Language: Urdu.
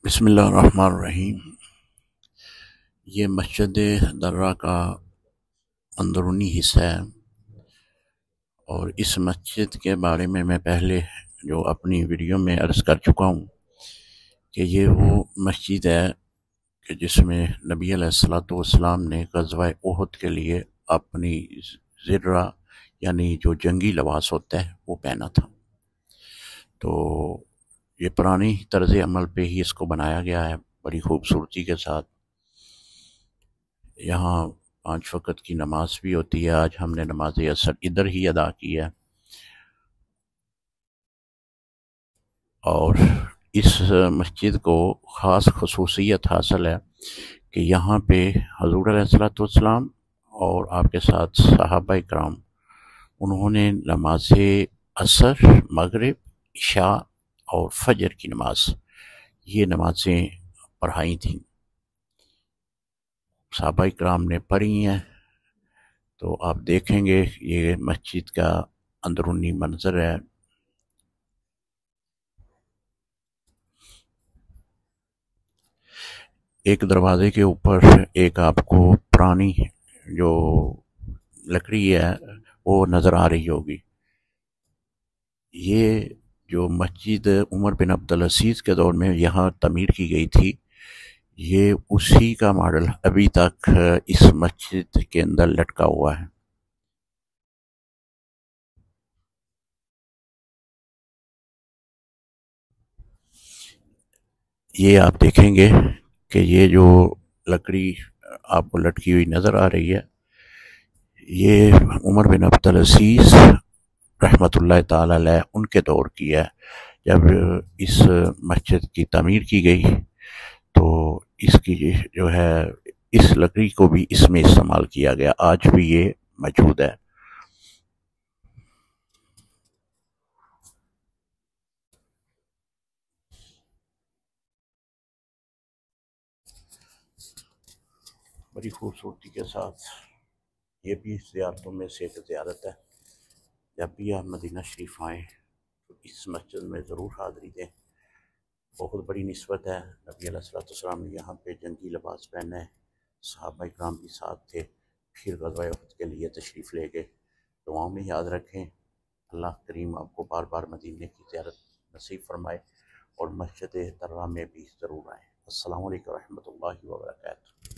بسم اللہ الرحمن الرحیم۔ یہ مسجد درہ کا اندرونی حصہ ہے، اور اس مسجد کے بارے میں پہلے جو اپنی ویڈیو میں عرض کر چکا ہوں کہ یہ وہ مسجد ہے کہ جس میں نبی علیہ الصلوۃ والسلام نے غزوہ احد کے لیے اپنی زرہ یعنی جو جنگی لباس ہوتا ہے وہ پہنا تھا۔ تو یہ پرانی طرز عمل پہ ہی اس کو بنایا گیا ہے، بڑی خوبصورتی کے ساتھ۔ یہاں 5 وقت کی نماز بھی ہوتی ہے۔ آج ہم نے نماز عصر ادھر ہی ادا کی ہے، اور اس مسجد کو خاص خصوصیت حاصل ہے کہ یہاں پہ حضور علیہ الصلوۃ والسلام اور آپ کے ساتھ صحابہ کرام انہوں نے نماز عصر، مغرب، عشاء اور فجر کی نماز یہ نمازیں پڑھائی تھیں، صحابہ کرام نے پڑھی ہیں۔ تو آپ دیکھیں گے یہ مسجد کا اندرونی منظر ہے۔ ایک دروازے کے اوپر ایک آپ کو پرانی جو لکڑی ہے وہ نظر آ رہی ہوگی۔ یہ جو مسجد عمر بن عبدالعزیز کے دور میں یہاں تعمیر کی گئی تھی، یہ اسی کا ماڈل ابھی تک اس مسجد کے اندر لٹکا ہوا ہے۔ یہ آپ دیکھیں گے کہ یہ جو لکڑی آپ کو لٹکی ہوئی نظر آ رہی ہے، یہ عمر بن عبدالعزیز رحمۃ اللہ تعالی علیہ ان کے دور کی ہے۔ جب اس مسجد کی تعمیر کی گئی تو اس کی جو ہے اس لکڑی کو بھی اس میں استعمال کیا گیا، آج بھی یہ موجود ہے۔ بڑی خوبصورتی کے ساتھ یہ بھی زیارتوں میں سے ایک زیارت ہے۔ جب بھی آپ مدینہ شریف آئیں تو اس مسجد میں ضرور حاضری دیں۔ بہت بڑی نسبت ہے، نبی علیہ الصلوۃ والسلام نے یہاں پہ جنگی لباس پہنے، صحابہ کرام بھی ساتھ تھے، پھر غزوہ احد کے لیے تشریف لے گئے۔ دعاؤں میں یاد رکھیں۔ اللہ کریم آپ کو بار بار مدینے کی زیارت نصیب فرمائے، اور مسجد درہ میں بھی ضرور آئیں۔ السلام علیکم ورحمۃ اللہ وبرکاتہ۔